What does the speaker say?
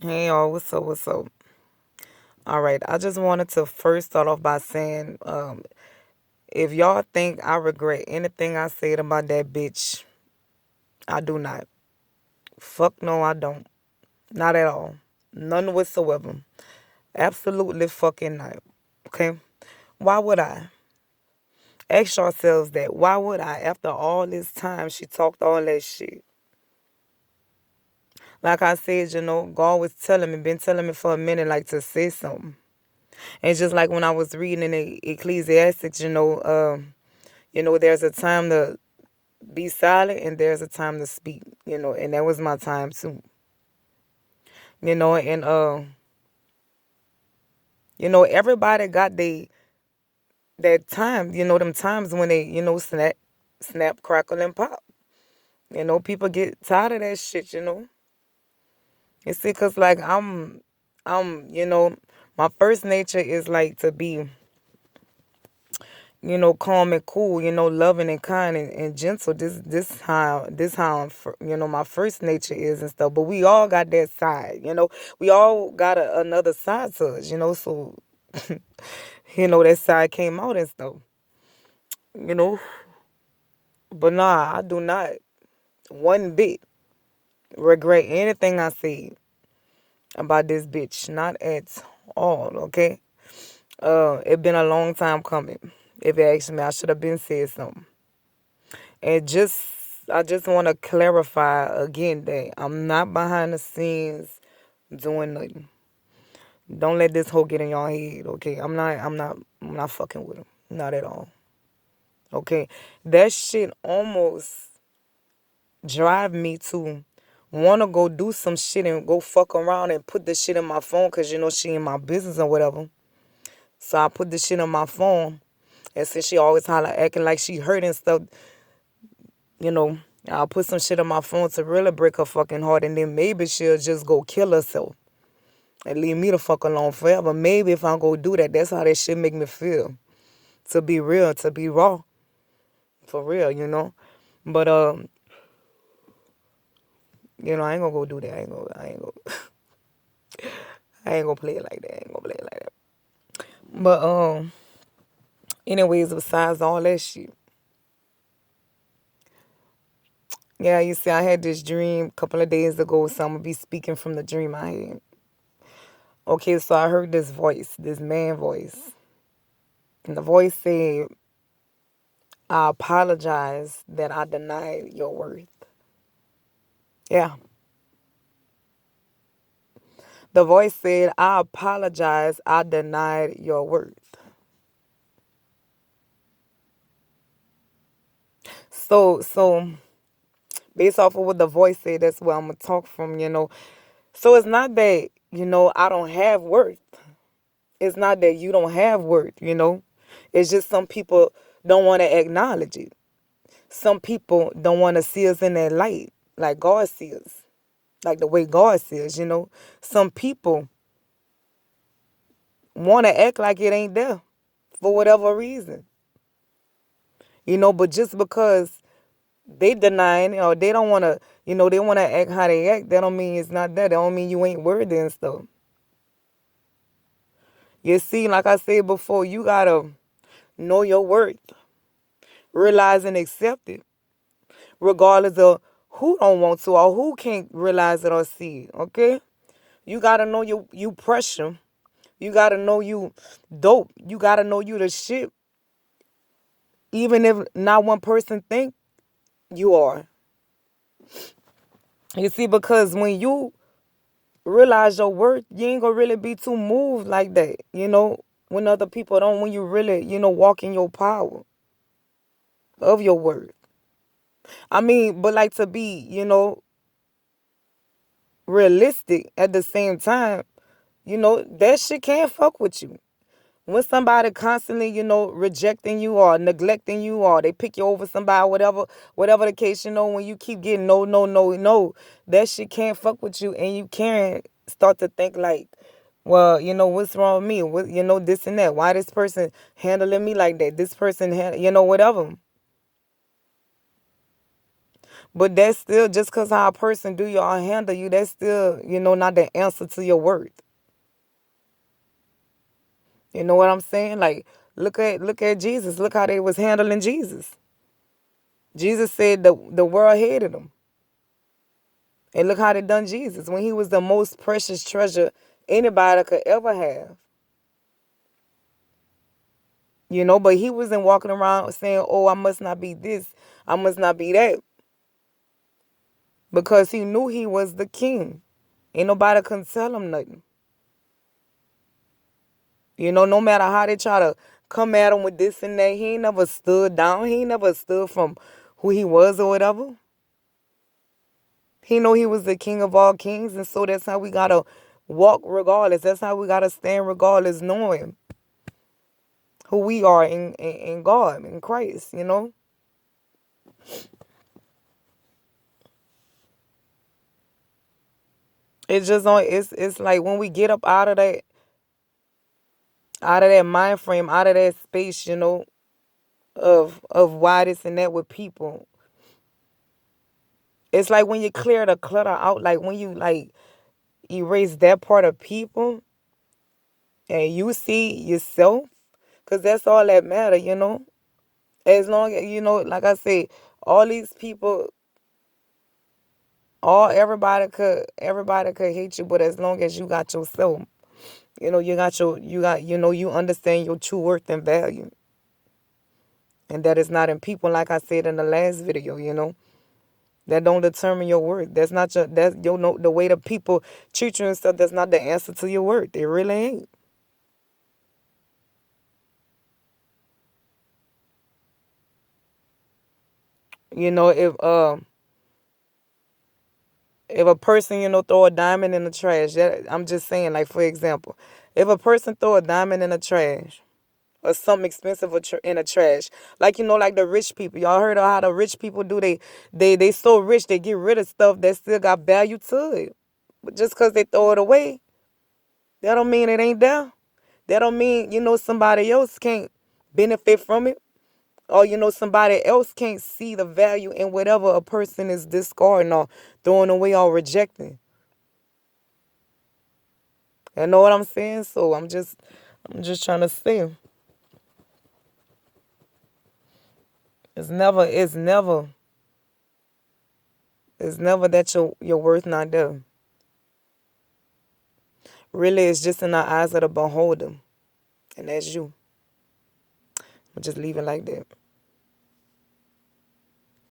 Hey y'all, what's up? What's up? All right, I just wanted to first start off by saying, if y'all think I regret anything I said about that bitch, I do not. Fuck no, I don't. Not at all. None whatsoever. Absolutely fucking not. Okay? Why would I? Ask yourselves that. Why would I? After all this time, she talked all that shit. Like I said, God was telling me, been telling me for a minute, like to say something. And just like when I was reading in the Ecclesiastics, there's a time to be silent and there's a time to speak, and that was my time too. And everybody got that time, them times when they, snap, crackle and pop. People get tired of that shit. You see, cause like I'm, my first nature is like to be, calm and cool, loving and kind and gentle. This how my first nature is and stuff. But we all got that side. We all got another side to us. So that side came out and stuff. You know, but nah, I do not one bit regret anything I said about this bitch. Not at all. Okay. It been a long time coming. If you ask me, I should have been said something. And I just want to clarify again that I'm not behind the scenes doing nothing. Don't let this hoe get in your head, okay? I'm not fucking with him. Not at all. Okay? That shit almost drive me to want to go do some shit and go fuck around and put the shit in my phone because she in my business or whatever. So I put the shit on my phone. And since she always holler acting like she hurt and stuff, you know, I'll put some shit on my phone to really break her fucking heart, and then maybe she'll just go kill herself and leave me the fuck alone forever. Maybe if I go do that, that's how that shit make me feel. To be real, to be raw, for real. But I ain't gonna go do that. I ain't gonna play it like that. I ain't gonna play it like that. But anyways, besides all that shit, yeah, you see, I had this dream a couple of days ago, so I'm gonna be speaking from the dream I had. Okay, so I heard this voice, this man voice. And the voice said, I apologize that I denied your worth. Yeah. The voice said, I apologize, I denied your worth. So based off of what the voice said, that's where I'm gonna talk from. So it's not that, I don't have worth. It's not that you don't have worth. It's just some people don't want to acknowledge it. Some people don't want to see us in that light, like God sees us, like the way God sees. Some people want to act like it ain't there for whatever reason. But just because they denying it or they don't want to, they want to act how they act, that don't mean it's not there. That don't mean you ain't worthy and stuff. You see, like I said before, you got to know your worth, realize and accept it, regardless of who don't want to or who can't realize it or see it, okay? You got to know you pressure. You got to know you dope. You got to know you the shit. Even if not one person think you are. You see, because when you realize your worth, you ain't gonna really be too moved like that. When other people don't, when you really, walk in your power of your worth. I mean, but like to be, realistic at the same time, that shit can't fuck with you. When somebody constantly, rejecting you or neglecting you or they pick you over somebody, whatever the case, when you keep getting no, no, no, no, that shit can't fuck with you and you can't start to think like, well, what's wrong with me? What, this and that. Why this person handling me like that? This person, whatever. But that's still just because how a person do you or handle you, that's still, not the answer to your worth. You know what I'm saying? Like, look at Jesus. Look how they was handling Jesus. Jesus said the world hated him. And look how they done Jesus when he was the most precious treasure anybody could ever have. But he wasn't walking around saying, oh, I must not be this, I must not be that. Because he knew he was the king. Ain't nobody can tell him nothing. No matter how they try to come at him with this and that, he ain't never stood down. He ain't never stood from who he was or whatever. He know he was the king of all kings, and so that's how we gotta walk regardless. That's how we gotta stand regardless, knowing who we are in God, in Christ. It's just on it's like when we get up out of that mind frame, out of that space, of why this and that with people. It's like when you clear the clutter out, like when you like erase that part of people and you see yourself, because that's all that matter. As long as, like I say, all these people, everybody could hate you, but as long as you got yourself, you understand your true worth and value. And that is not in people, like I said in the last video. That don't determine your worth. The way the people treat you and stuff, that's not the answer to your worth. It really ain't. If a person, throw a diamond in the trash, I'm just saying, like, for example, if a person throw a diamond in the trash or something expensive in the trash, like, like the rich people, y'all heard of how the rich people do, they so rich, they get rid of stuff that still got value to it. But just because they throw it away, that don't mean it ain't there. That don't mean, somebody else can't benefit from it. Or, somebody else can't see the value in whatever a person is discarding or throwing away or rejecting. You know what I'm saying? So I'm just trying to say, it's never that your worth not there. Really, it's just in the eyes of the beholder, and that's you. I'll just leave it like that.